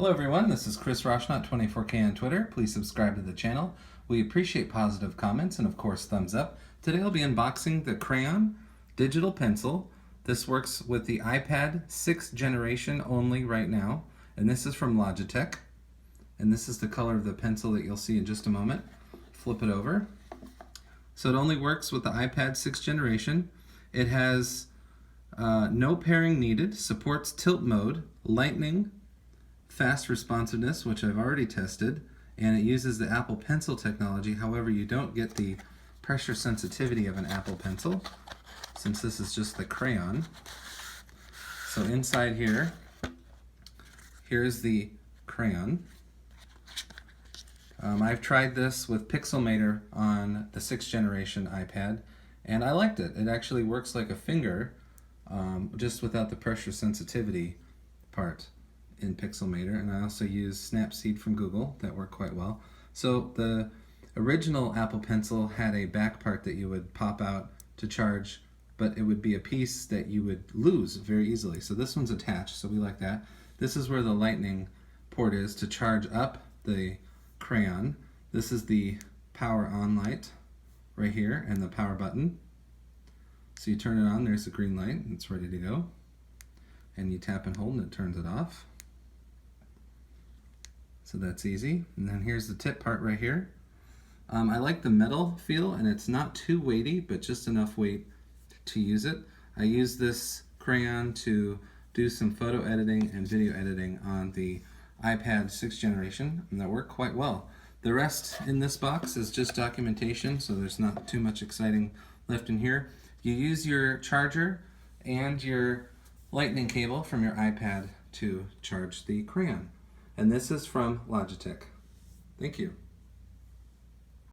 Hello everyone, this is Chris Roshnot, 24K on Twitter. Please subscribe to the channel. We appreciate positive comments and of course thumbs up. Today I'll be unboxing the Crayon Digital Pencil. This works with the iPad 6th generation only right now, and this is from Logitech. And this is the color of the pencil that you'll see in just a moment. Flip it over. So it only works with the iPad 6th generation. It has no pairing needed, supports tilt mode, lightning, fast responsiveness, which I've already tested, and it uses the Apple Pencil technology. However, you don't get the pressure sensitivity of an Apple Pencil, since this is just the crayon. So inside here's the crayon. I've tried this with Pixelmator on the 6th generation iPad, and I liked it. It actually works like a finger, just without the pressure sensitivity part in Pixelmator, and I also use Snapseed from Google that worked quite well. So the original Apple Pencil had a back part that you would pop out to charge, but it would be a piece that you would lose very easily. So this one's attached, so we like that. This is where the lightning port is to charge up the crayon. This is the power on light right here and the power button. So you turn it on, there's the green light, and it's ready to go. And you tap and hold and it turns it off. So that's easy. And then here's the tip part right here. I like the metal feel, and it's not too weighty, but just enough weight to use it. I use this crayon to do some photo editing and video editing on the iPad 6th generation, and that worked quite well. The rest in this box is just documentation, so there's not too much exciting left in here. You use your charger and your lightning cable from your iPad to charge the crayon. And this is from Logitech. Thank you.